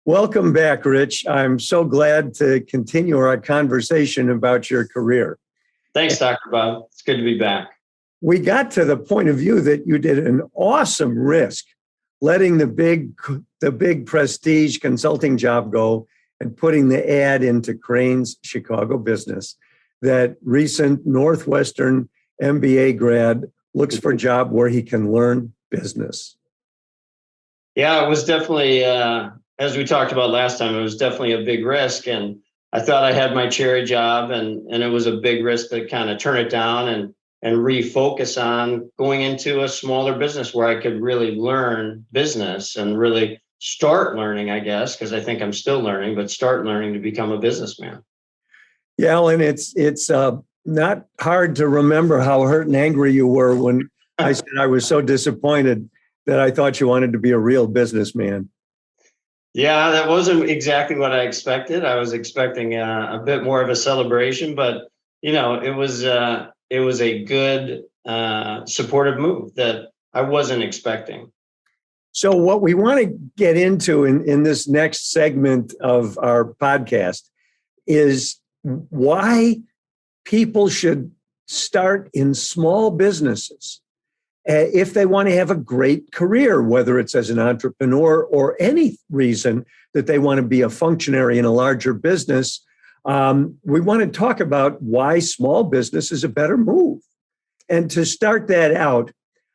Welcome back, Rich. I'm so glad to continue our conversation about your career. Thanks, Dr. Bob. It's good to be back. We got to the point of view that you did an awesome risk, letting the big prestige consulting job go and putting the ad into Crane's Chicago business. That recent Northwestern MBA grad looks for a job where he can learn business. Yeah, it was definitely, as we talked about last time, it was definitely a big risk. And I thought I had my cherry job, and it was a big risk to kind of turn it down and refocus on going into a smaller business where I could really learn business and really start learning, I guess, because I think I'm still learning, but start learning to become a businessman. Yeah, and it's not hard to remember how hurt and angry you were when I said I was so disappointed that I thought you wanted to be a real businessman. Yeah, that wasn't exactly what I expected. I was expecting a bit more of a celebration, but it was a good supportive move that I wasn't expecting. So what we want to get into in this next segment of our podcast is why people should start in small businesses if they want to have a great career, whether it's as an entrepreneur or any reason that they want to be a functionary in a larger business. We want to talk about why small business is a better move. And to start that out,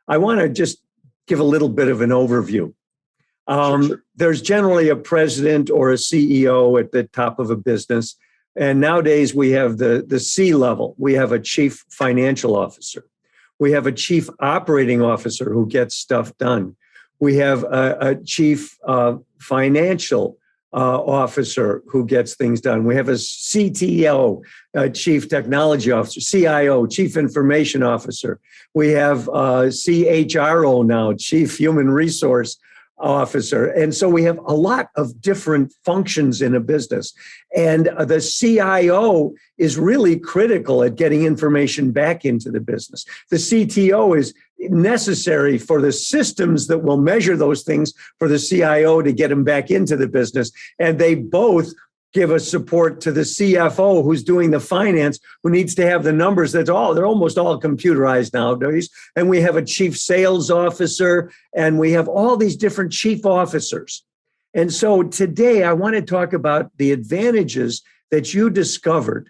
I want to just give a little bit of an overview. Sure. There's generally a president or a CEO at the top of a business. And nowadays we have the C level. We have a chief financial officer. We have a chief operating officer who gets stuff done. We have a chief financial officer who gets things done. We have a CTO, a chief technology officer, CIO, chief information officer. We have CHRO now, chief human resource officer. And so we have a lot of different functions in a business. And the CIO is really critical at getting information back into the business. The CTO is necessary for the systems that will measure those things for the CIO to get them back into the business. And they both give a support to the CFO who's doing the finance, who needs to have the numbers. They're almost all computerized nowadays. And we have a chief sales officer, and we have all these different chief officers. And so today I want to talk about the advantages that you discovered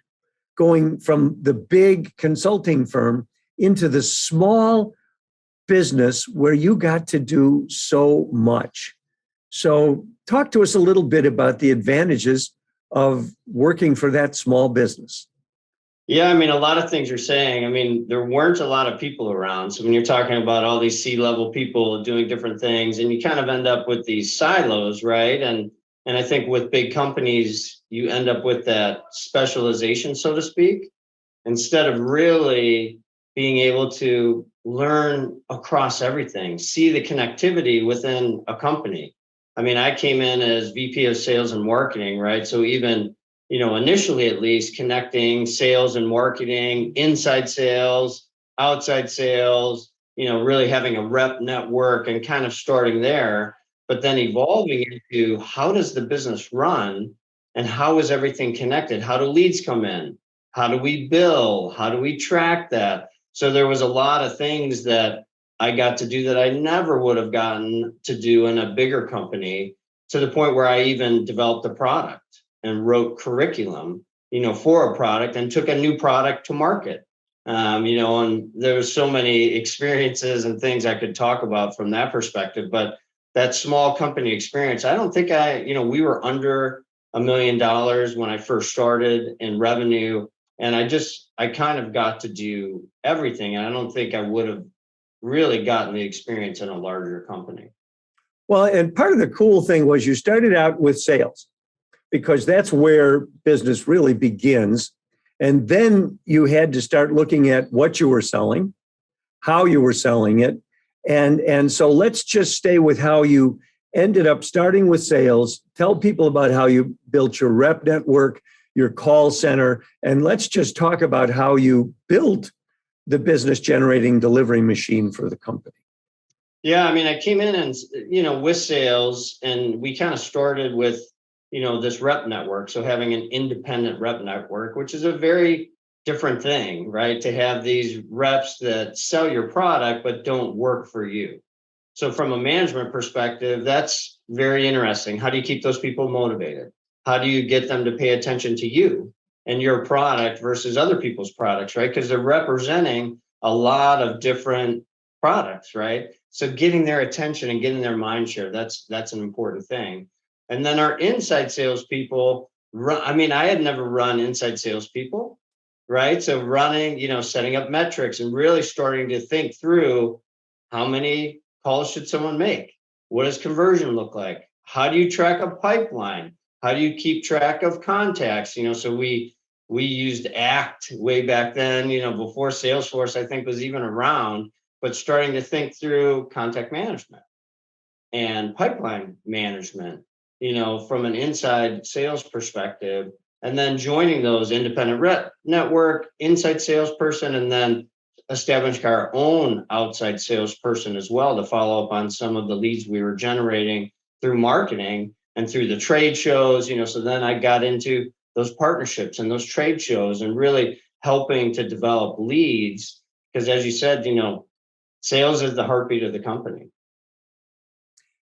going from the big consulting firm into the small business where you got to do so much. So talk to us a little bit about the advantages of working for that small business. Yeah, a lot of things you're saying. There weren't a lot of people around. So when you're talking about all these C-level people doing different things, and you kind of end up with these silos, right? And I think with big companies, you end up with that specialization, so to speak, instead of really being able to learn across everything, see the connectivity within a company. I came in as VP of sales and marketing, right? So even, initially at least connecting sales and marketing, inside sales, outside sales, really having a rep network and kind of starting there, but then evolving into how does the business run and how is everything connected? How do leads come in? How do we bill? How do we track that? So there was a lot of things that I got to do that I never would have gotten to do in a bigger company, to the point where I even developed a product and wrote curriculum, for a product and took a new product to market. And there was so many experiences and things I could talk about from that perspective. But that small company experience, I don't think we were under $1 million when I first started in revenue. And I kind of got to do everything. And I don't think I would have really gotten the experience in a larger company. Well, and part of the cool thing was you started out with sales, because that's where business really begins. And then you had to start looking at what you were selling, how you were selling it. And so let's just stay with how you ended up starting with sales. Tell people about how you built your rep network, your call center, and let's just talk about how you built the business generating delivery machine for the company. Yeah, I mean, I came in and, with sales, and we kind of started with, this rep network. So having an independent rep network, which is a very different thing, right? To have these reps that sell your product, but don't work for you. So from a management perspective, that's very interesting. How do you keep those people motivated? How do you get them to pay attention to you and your product versus other people's products, right? Because they're representing a lot of different products, right? So getting their attention and getting their mind share, that's an important thing. And then our inside salespeople, I mean, I had never run inside salespeople, right? So running, setting up metrics and really starting to think through how many calls should someone make? What does conversion look like? How do you track a pipeline? How do you keep track of contacts? So we used Act way back then, before Salesforce, I think, was even around, but starting to think through contact management and pipeline management, from an inside sales perspective, and then joining those independent rep network, inside salesperson, and then establishing our own outside salesperson as well to follow up on some of the leads we were generating through marketing and through the trade shows, so then I got into those partnerships and those trade shows and really helping to develop leads. Because as you said, sales is the heartbeat of the company.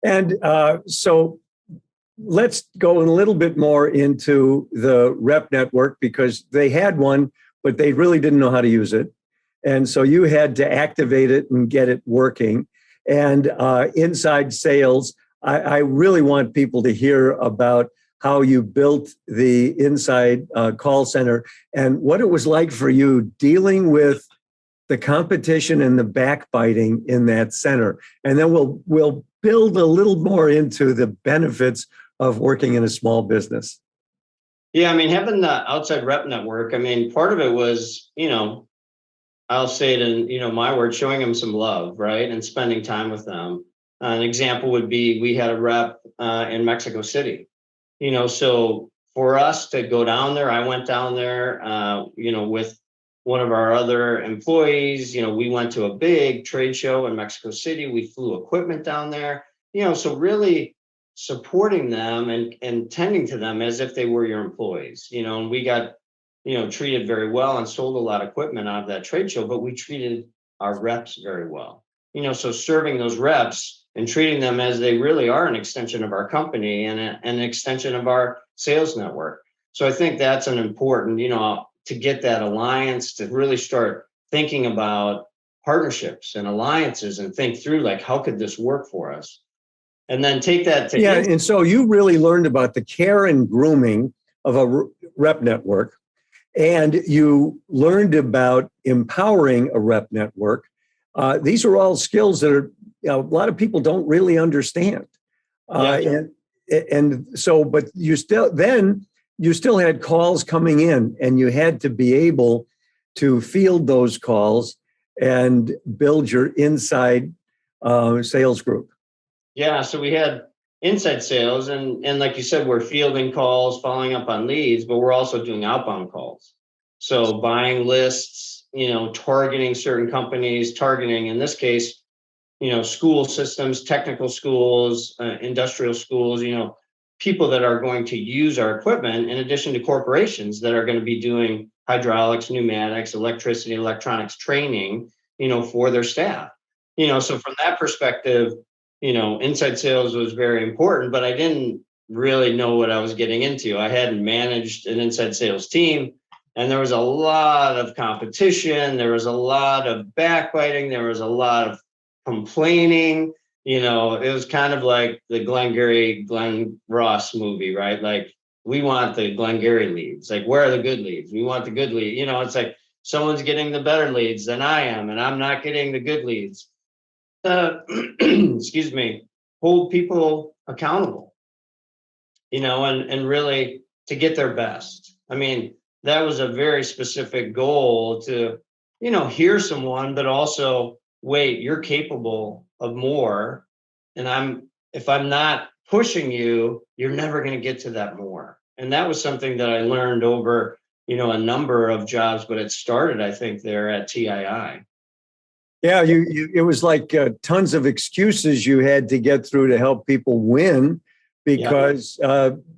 And so let's go a little bit more into the rep network, because they had one, but they really didn't know how to use it. And so you had to activate it and get it working. And inside sales, I really want people to hear about how you built the inside call center and what it was like for you dealing with the competition and the backbiting in that center. And then we'll build a little more into the benefits of working in a small business. Yeah, I mean, having the outside rep network, I mean, part of it was, I'll say it in, my words, showing them some love, right? And spending time with them. An example would be we had a rep in Mexico City, so for us to go down there, I went down there, with one of our other employees. We went to a big trade show in Mexico City. We flew equipment down there, so really supporting them and tending to them as if they were your employees, and we got, treated very well and sold a lot of equipment out of that trade show, but we treated our reps very well, so serving those reps and treating them as they really are an extension of our company and an extension of our sales network. So I think that's an important, to get that alliance, to really start thinking about partnerships and alliances and think through, like, how could this work for us? And then take that to and so you really learned about the care and grooming of a rep network, and you learned about empowering a rep network. These are all skills that a lot of people don't really understand. And so, but you still had calls coming in, and you had to be able to field those calls and build your inside sales group. Yeah, so we had inside sales, and like you said, we're fielding calls, following up on leads, but we're also doing outbound calls. So buying lists, targeting certain companies, targeting, in this case, school systems, technical schools, industrial schools, people that are going to use our equipment, in addition to corporations that are going to be doing hydraulics, pneumatics, electricity, electronics training, for their staff. So from that perspective, inside sales was very important, but I didn't really know what I was getting into. I hadn't managed an inside sales team, and there was a lot of competition. There was a lot of backbiting. There was a lot of complaining. It was kind of like the Glenn Ross movie, right? Like, we want the Glengarry leads. Like, where are the good leads? We want the good lead. It's like someone's getting the better leads than I am, and I'm not getting the good leads. Excuse me, hold people accountable, and really to get their best. I mean, that was a very specific goal to, hear someone, but also, wait, you're capable of more. And if I'm not pushing you, you're never going to get to that more. And that was something that I learned over, a number of jobs, but it started, I think, there at TII. Yeah, it was like tons of excuses you had to get through to help people win because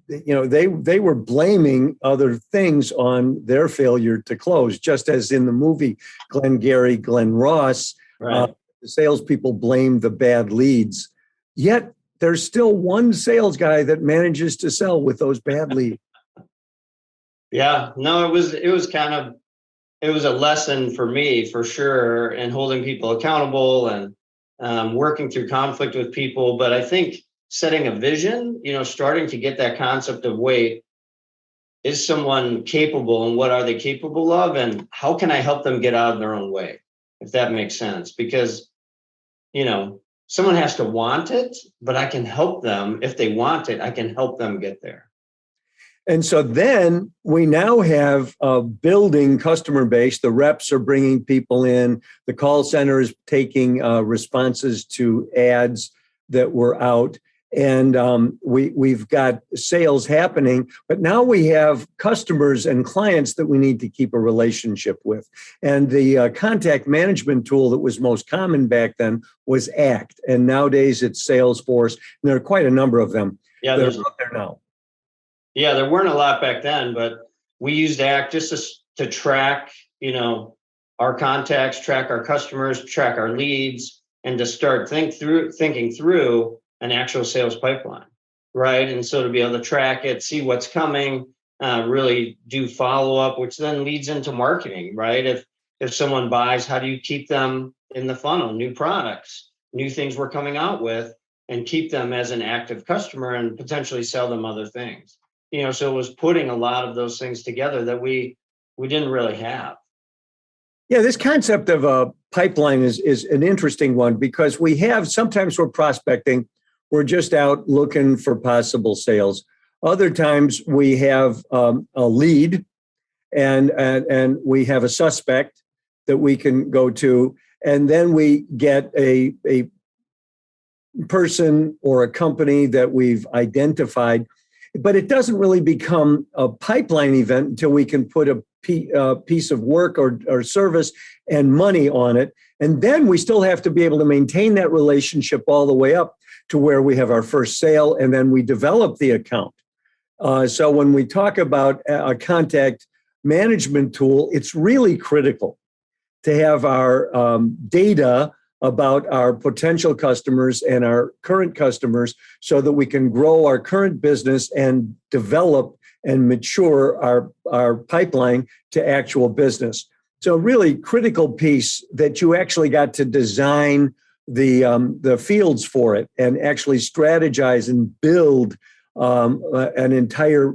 they were blaming other things on their failure to close, just as in the movie Glengarry Glen Ross, Right. the salespeople blamed the bad leads. Yet there's still one sales guy that manages to sell with those bad leads. Yeah, no, it was a lesson for me for sure, and holding people accountable and working through conflict with people. But I think setting a vision, starting to get that concept of, wait, is someone capable and what are they capable of? And how can I help them get out of their own way? If that makes sense, because, someone has to want it, but I can help them. If they want it, I can help them get there. And so then we now have a building customer base. The reps are bringing people in. The call center is taking responses to ads that were out. And we've got sales happening. But now we have customers and clients that we need to keep a relationship with. And the contact management tool that was most common back then was ACT. And nowadays it's Salesforce. And there are quite a number of them that are out there now. Yeah, there weren't a lot back then, but we used ACT just to track, our contacts, track our customers, track our leads, and to start thinking through an actual sales pipeline, right? And so to be able to track it, see what's coming, really do follow up, which then leads into marketing, right? If someone buys, how do you keep them in the funnel? New products, new things we're coming out with, and keep them as an active customer and potentially sell them other things. So it was putting a lot of those things together that we didn't really have. Yeah, this concept of a pipeline is an interesting one because sometimes we're prospecting, we're just out looking for possible sales. Other times we have a lead and we have a suspect that we can go to, and then we get a person or a company that we've identified. But it doesn't really become a pipeline event until we can put a piece of work or service and money on it. And then we still have to be able to maintain that relationship all the way up to where we have our first sale, and then we develop the account. So when we talk about a contact management tool, it's really critical to have our data about our potential customers and our current customers so that we can grow our current business and develop and mature our pipeline to actual business. So a really critical piece that you actually got to design the fields for it and actually strategize and build an entire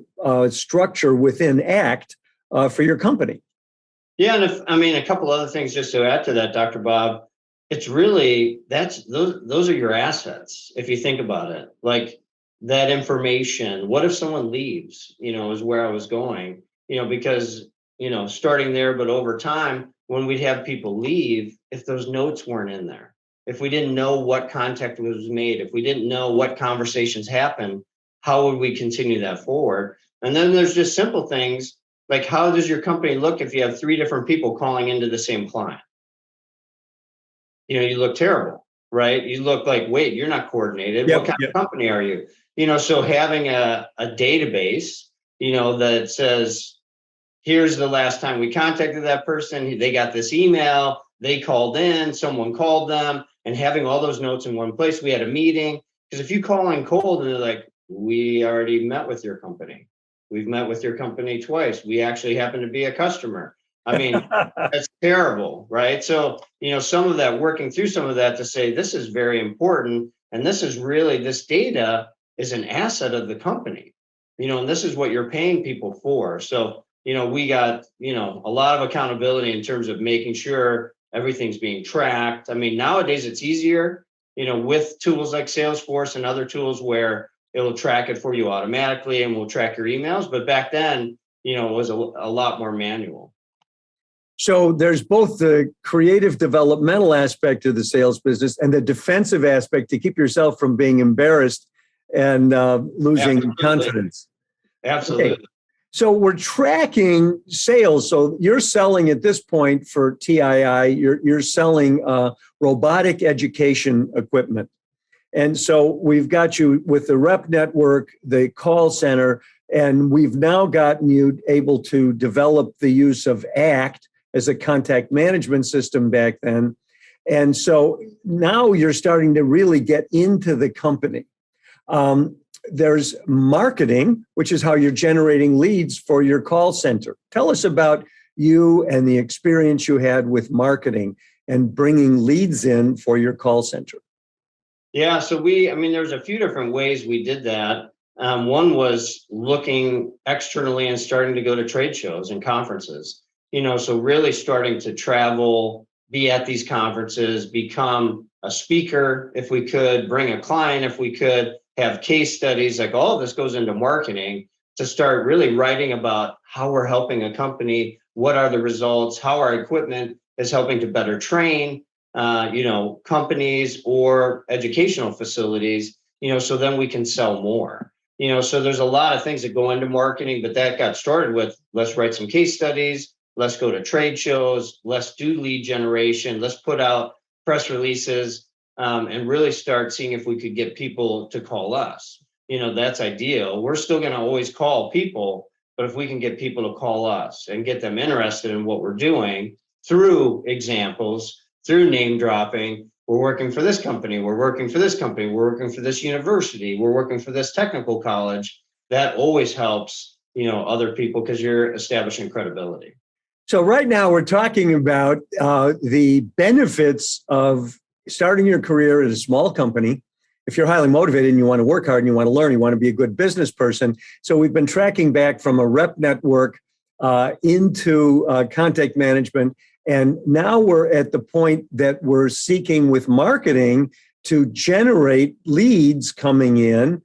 structure within ACT for your company. Yeah, and a couple other things just to add to that, Dr. Bob. It's really, those are your assets, if you think about it. Like that information, what if someone leaves, is where I was going, because, starting there, but over time, when we'd have people leave, if those notes weren't in there, if we didn't know what contact was made, if we didn't know what conversations happened, how would we continue that forward? And then there's just simple things like, how does your company look if you have 3 different people calling into the same client? You look terrible, right? You look like, wait, you're not coordinated. What kind of company are you? So having a database, that says, here's the last time we contacted that person. They got this email, they called in, someone called them, and having all those notes in one place. We had a meeting. Because if you call in cold and they're like, we already met with your company. We've met with your company twice. We actually happen to be a customer. That's terrible, right? So, some of that, working through some of that to say, this is very important. And this data is an asset of the company, and this is what you're paying people for. So, we got, a lot of accountability in terms of making sure everything's being tracked. Nowadays it's easier, with tools like Salesforce and other tools where it'll track it for you automatically and will track your emails. But back then, it was a lot more manual. So there's both the creative developmental aspect of the sales business and the defensive aspect to keep yourself from being embarrassed and losing confidence. Absolutely. Okay. So we're tracking sales. So you're selling at this point for TII, you're selling robotic education equipment. And so we've got you with the rep network, the call center, and we've now gotten you able to develop the use of ACT as a contact management system back then. And so now you're starting to really get into the company. There's marketing, which is how you're generating leads for your call center. Tell us about you and the experience you had with marketing and bringing leads in for your call center. Yeah, so there's a few different ways we did that. One was looking externally and starting to go to trade shows and conferences, so really starting to travel, be at these conferences, become a speaker if we could, bring a client if we could, have case studies, like all of this goes into marketing to start really writing about how we're helping a company, what are the results, how our equipment is helping to better train, companies or educational facilities, so then we can sell more. So there's a lot of things that go into marketing, but that got started with, let's write some case studies, let's go to trade shows, let's do lead generation, let's put out press releases, and really start seeing if we could get people to call us. That's ideal. We're still going to always call people, but if we can get people to call us and get them interested in what we're doing through examples, through name dropping, we're working for this company, we're working for this company, we're working for this university, we're working for this technical college, that always helps, other people because you're establishing credibility. So right now we're talking about the benefits of starting your career at a small company. If you're highly motivated and you want to work hard and you want to learn, you want to be a good business person. So we've been tracking back from a rep network into contact management. And now we're at the point that we're seeking with marketing to generate leads coming in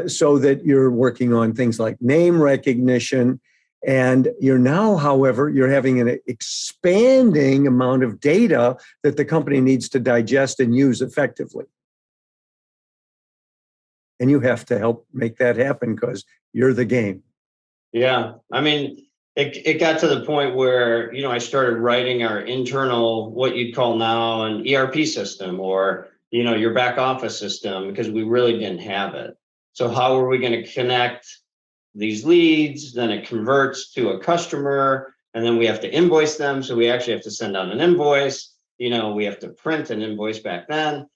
so that you're working on things like name recognition. And you're now, however, you're having an expanding amount of data that the company needs to digest and use effectively. And you have to help make that happen because you're the game. Yeah. It got to the point where, I started writing our internal, what you'd call now an ERP system or, your back office system, because we really didn't have it. So how are we going to connect these leads? Then it converts to a customer, and then we have to invoice them. So we actually have to send out an invoice. We have to print an invoice back then,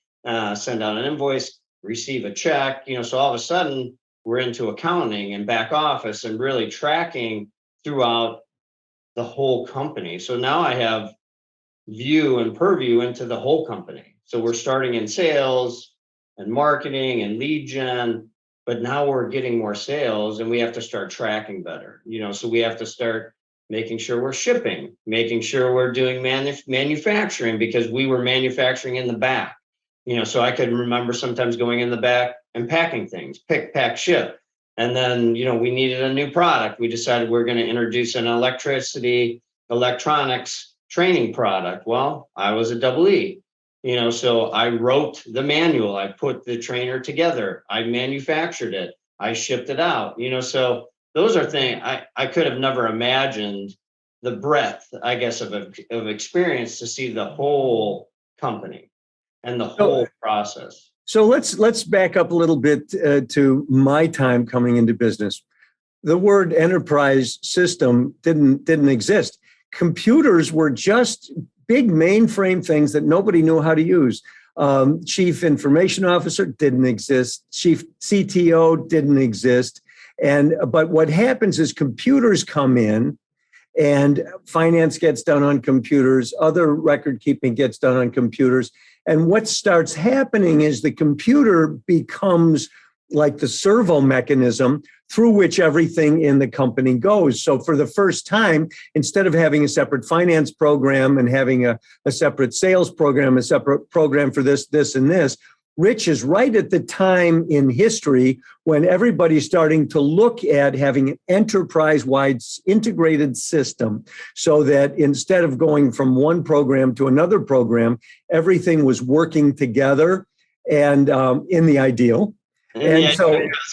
send out an invoice, receive a check, so all of a sudden we're into accounting and back office and really tracking throughout the whole company. So now I have view and purview into the whole company. So we're starting in sales and marketing and lead gen, but now we're getting more sales and we have to start tracking better. So we have to start making sure we're shipping, making sure we're doing manufacturing, because we were manufacturing in the back. So I could remember sometimes going in the back and packing things, pick, pack, ship. And then, we needed a new product. We decided we're going to introduce an electronics training product. Well, I was a double E, so I wrote the manual. I put the trainer together. I manufactured it. I shipped it out, so those are things I could have never imagined the breadth, I guess, of experience to see the whole company and the whole process. So let's back up a little bit to my time coming into business. The word enterprise system didn't exist. Computers were just big mainframe things that nobody knew how to use. Chief information officer didn't exist. Chief CTO didn't exist. But what happens is computers come in, and finance gets done on computers. Other record keeping gets done on computers. And what starts happening is the computer becomes like the servo mechanism through which everything in the company goes. So for the first time, instead of having a separate finance program and having a separate sales program, a separate program for this, and this, Rich is right at the time in history when everybody's starting to look at having an enterprise-wide integrated system so that instead of going from one program to another program, everything was working together and in the ideal. I was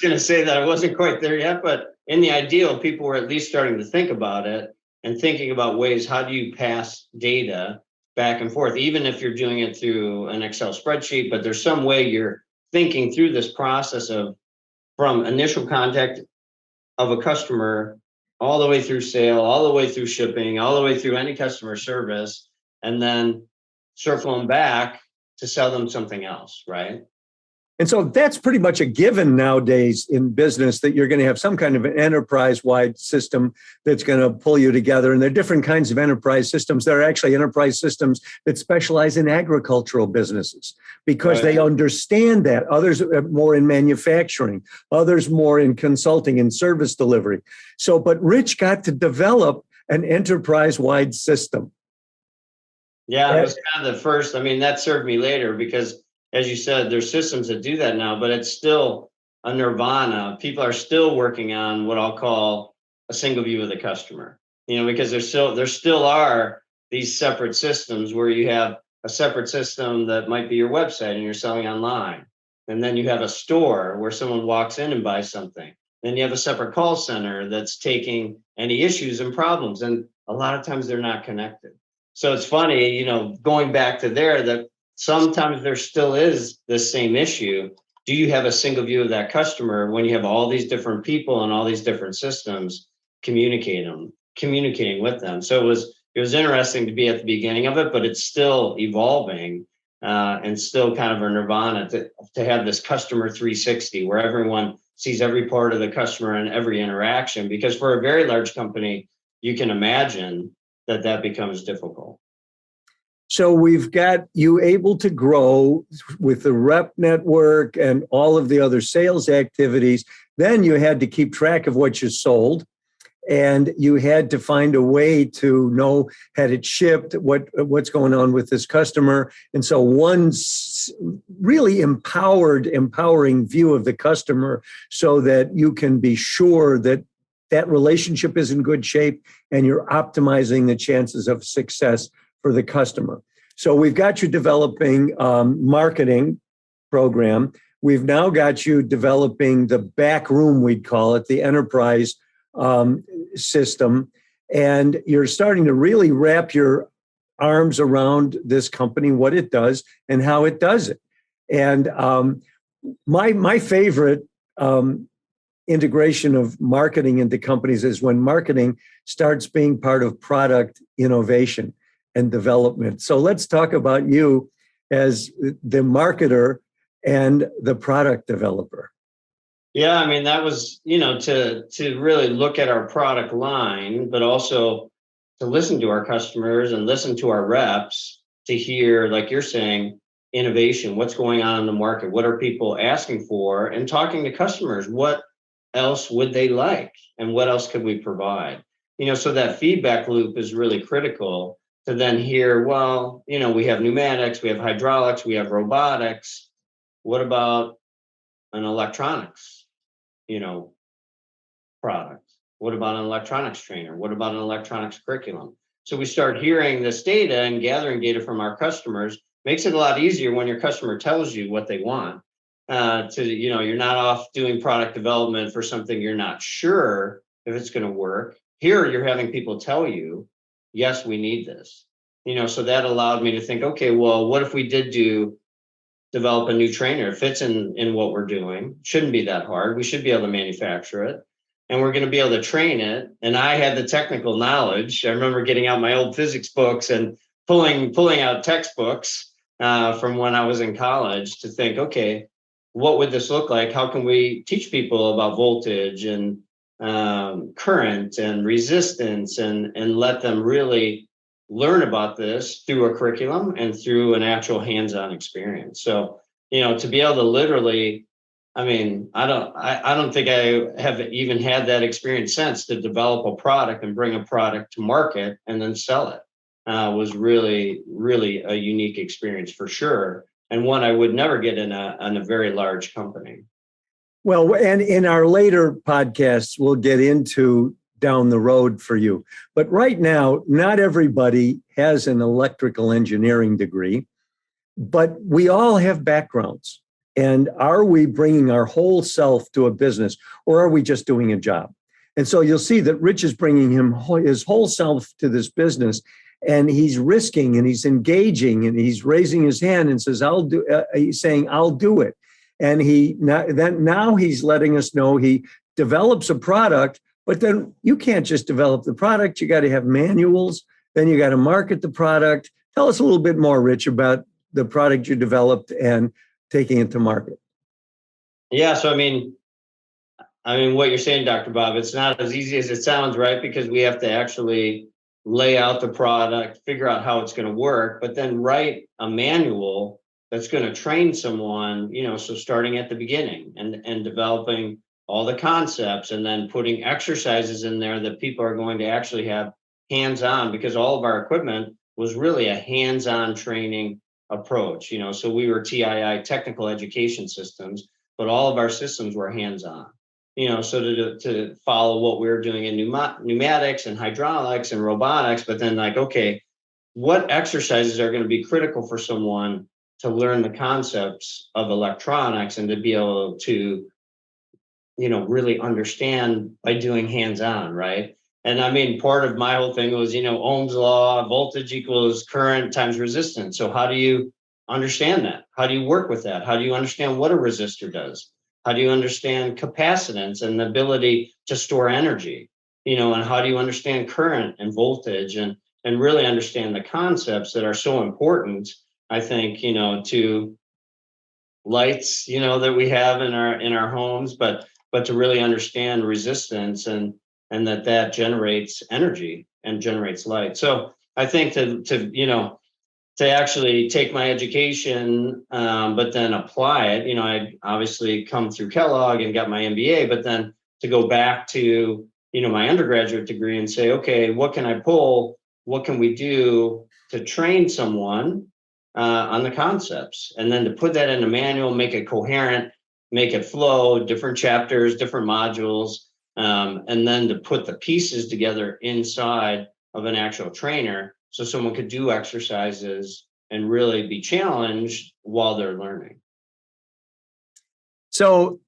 going to say that I wasn't quite there yet, but in the ideal, people were at least starting to think about it and thinking about ways, how do you pass data back and forth, even if you're doing it through an Excel spreadsheet, but there's some way you're thinking through this process of from initial contact of a customer all the way through sale, all the way through shipping, all the way through any customer service, and then circling back to sell them something else, right? And so that's pretty much a given nowadays in business, that you're going to have some kind of an enterprise-wide system that's going to pull you together. And there are different kinds of enterprise systems. There are actually enterprise systems that specialize in agricultural businesses because they understand that. Others are more in manufacturing, others more in consulting and service delivery. So, but Rich got to develop an enterprise-wide system. Yeah, it was kind of the first. I mean, that served me later because, as you said, there's systems that do that now, but it's still a nirvana. People are still working on what I'll call a single view of the customer, because there still are these separate systems where you have a separate system that might be your website and you're selling online. And then you have a store where someone walks in and buys something. Then you have a separate call center that's taking any issues and problems. And a lot of times they're not connected. So it's funny, going back to there, that sometimes there still is the same issue. Do you have a single view of that customer when you have all these different people and all these different systems communicating with them? So it was interesting to be at the beginning of it, but it's still evolving and still kind of a nirvana to have this customer 360 where everyone sees every part of the customer and every interaction. Because for a very large company, you can imagine that becomes difficult. So we've got you able to grow with the rep network and all of the other sales activities. Then you had to keep track of what you sold, and you had to find a way to know, had it shipped, what's going on with this customer. And so one really empowering view of the customer so that you can be sure that that relationship is in good shape and you're optimizing the chances of success for the customer. So we've got you developing marketing program. We've now got you developing the back room, we'd call it, the enterprise system. And you're starting to really wrap your arms around this company, what it does and how it does it. And my favorite integration of marketing into companies is when marketing starts being part of product innovation and development. So let's talk about you as the marketer and the product developer. Yeah, I mean, that was, to really look at our product line, but also to listen to our customers and listen to our reps to hear, like you're saying, innovation, what's going on in the market, what are people asking for, and talking to customers, what else would they like and what else could we provide? So that feedback loop is really critical to then hear, well, we have pneumatics, we have hydraulics, we have robotics. What about an electronics, product? What about an electronics trainer? What about an electronics curriculum? So we start hearing this data and gathering data from our customers. Makes it a lot easier when your customer tells you what they want. You're not off doing product development for something you're not sure if it's going to work. Here, you're having people tell you, yes, we need this. So that allowed me to think, okay, well, what if we did develop a new trainer? It fits in what we're doing. Shouldn't be that hard. We should be able to manufacture it, and we're going to be able to train it. And I had the technical knowledge. I remember getting out my old physics books and pulling out textbooks from when I was in college to think, okay, what would this look like? How can we teach people about voltage and current and resistance and let them really learn about this through a curriculum and through an actual hands-on experience. So, to be able to literally, I mean, I don't think I have even had that experience since, to develop a product and bring a product to market and then sell it was really, really a unique experience for sure. And one I would never get in a very large company. Well, and in our later podcasts, we'll get into down the road for you. But right now, not everybody has an electrical engineering degree, but we all have backgrounds. And are we bringing our whole self to a business, or are we just doing a job? And so you'll see that Rich is bringing his whole self to this business, and he's risking and he's engaging and he's raising his hand and says, I'll do, he's saying, I'll do it. And now he's letting us know he develops a product, but then you can't just develop the product. You got to have manuals. Then you got to market the product. Tell us a little bit more, Rich, about the product you developed and taking it to market. Yeah. So, I mean, what you're saying, Dr. Bob, it's not as easy as it sounds, right? Because we have to actually lay out the product, figure out how it's going to work, but then write a manual that's going to train someone, so starting at the beginning and developing all the concepts and then putting exercises in there that people are going to actually have hands-on, because all of our equipment was really a hands-on training approach, so we were TII, Technical Education Systems, but all of our systems were hands-on. So to follow what we were doing in pneumatics and hydraulics and robotics, but then okay, what exercises are going to be critical for someone to learn the concepts of electronics and to be able to, really understand by doing hands-on, right? And part of my whole thing was, Ohm's law, voltage equals current times resistance. So how do you understand that? How do you work with that? How do you understand what a resistor does? How do you understand capacitance and the ability to store energy? And how do you understand current and voltage and really understand the concepts that are so important, I think, to lights, that we have in our homes, but to really understand resistance and that generates energy and generates light. So I think to actually take my education, but then apply it. I obviously come through Kellogg and got my MBA, but then to go back to, my undergraduate degree and say, okay, what can I pull? What can we do to train someone on the concepts? And then to put that in a manual, make it coherent, make it flow, different chapters, different modules, and then to put the pieces together inside of an actual trainer, so someone could do exercises and really be challenged while they're learning. So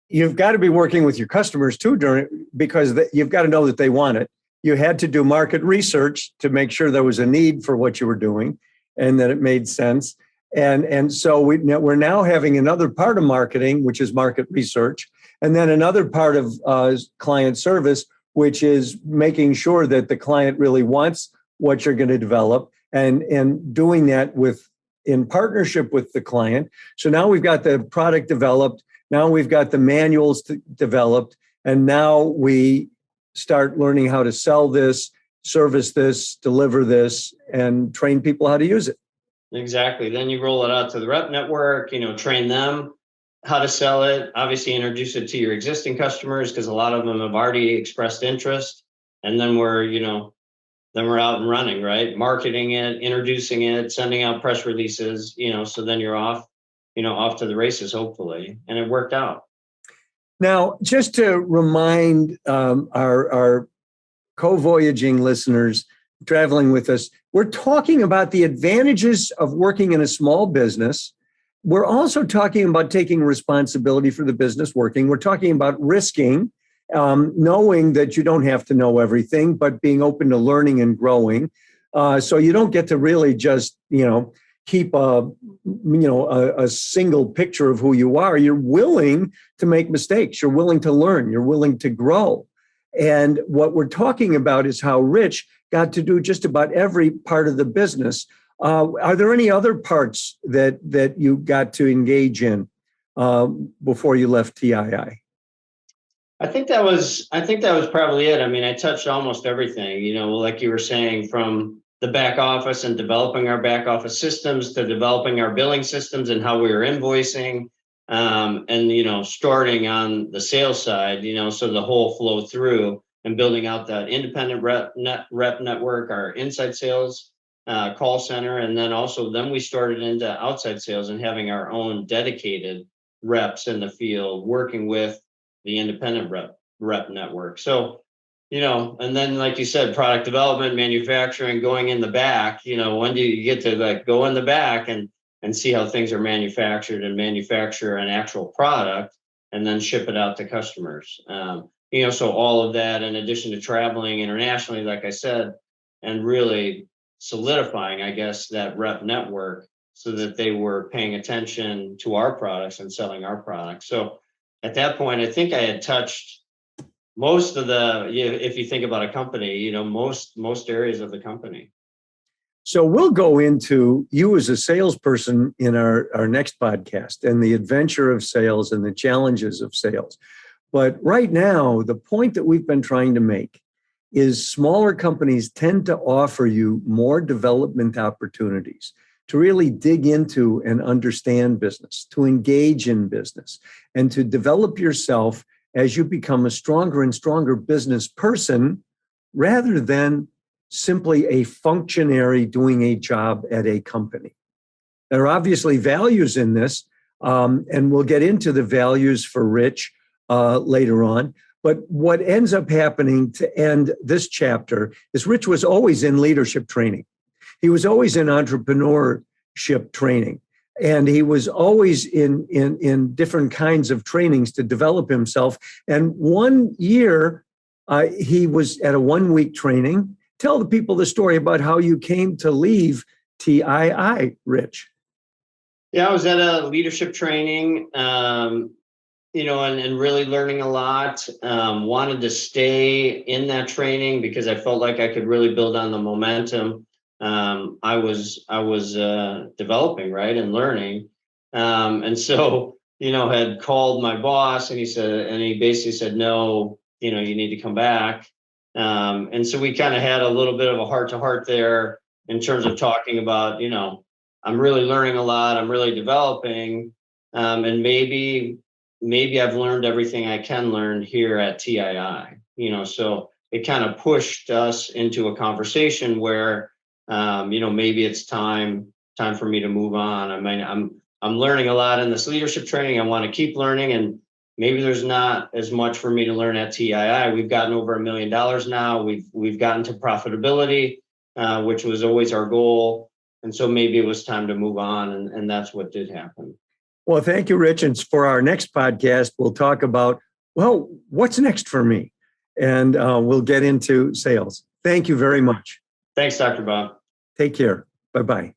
you've got to be working with your customers too, because you've got to know that they want it. You had to do market research to make sure there was a need for what you were doing and that it made sense. And so we're now having another part of marketing, which is market research, and then another part of client service, which is making sure that the client really wants what you're going to develop and doing that in partnership with the client. So now we've got the product developed, now we've got the manuals developed, and now we start learning how to sell this, service this, deliver this, and train people how to use it. Exactly. Then you roll it out to the rep network, train them how to sell it, obviously introduce it to your existing customers, because a lot of them have already expressed interest. And then we're out and running, right? Marketing it, introducing it, sending out press releases, so then you're off to the races, hopefully. And it worked out. Now, just to remind our co-voyaging listeners traveling with us, we're talking about the advantages of working in a small business. We're also talking about taking responsibility for the business working. We're talking about risking, knowing that you don't have to know everything, but being open to learning and growing. So you don't get to really just, keep a single picture of who you are. You're willing to make mistakes. You're willing to learn. You're willing to grow. And what we're talking about is how Rich got to do just about every part of the business. Are there any other parts that you got to engage in before you left TII? I think that was probably it. I touched almost everything, like you were saying, from the back office and developing our back office systems to developing our billing systems and how we were invoicing, and, starting on the sales side, so the whole flow through and building out that independent rep network, our inside sales call center. And then we started into outside sales and having our own dedicated reps in the field working with the independent rep network. So, and then, like you said, product development, manufacturing, going in the back, when do you get to go in the back and see how things are manufactured and manufacture an actual product and then ship it out to customers? so all of that, in addition to traveling internationally, like I said, and really solidifying, I guess, that rep network so that they were paying attention to our products and selling our products. So at that point, I think I had touched most of if you think about a company, most areas of the company. So we'll go into you as a salesperson in our next podcast and the adventure of sales and the challenges of sales. But right now, the point that we've been trying to make is smaller companies tend to offer you more development opportunities to really dig into and understand business, to engage in business, and to develop yourself as you become a stronger and stronger business person rather than simply a functionary doing a job at a company. There are obviously values in this, and we'll get into the values for Rich later on. But what ends up happening to end this chapter is Rich was always in leadership training. He was always in entrepreneurship training. And he was always in different kinds of trainings to develop himself. And one year, he was at a 1-week training. Tell the people the story about how you came to leave TII, Rich. Yeah, I was at a leadership training, and really learning a lot. Wanted to stay in that training because I felt like I could really build on the momentum I was developing, right, and learning. And so, had called my boss, and he basically said, no, you need to come back. And so we kind of had a little bit of a heart-to-heart there in terms of talking about, I'm really learning a lot, I'm really developing, and maybe I've learned everything I can learn here at TII, so it kind of pushed us into a conversation where, maybe it's time for me to move on. I mean, I'm learning a lot in this leadership training. I want to keep learning, and maybe there's not as much for me to learn at TII. We've gotten over $1 million now. We've gotten to profitability, which was always our goal. And so maybe it was time to move on, and that's what did happen. Well, thank you, Rich. And for our next podcast, we'll talk about, what's next for me? And we'll get into sales. Thank you very much. Thanks, Dr. Bob. Take care. Bye-bye.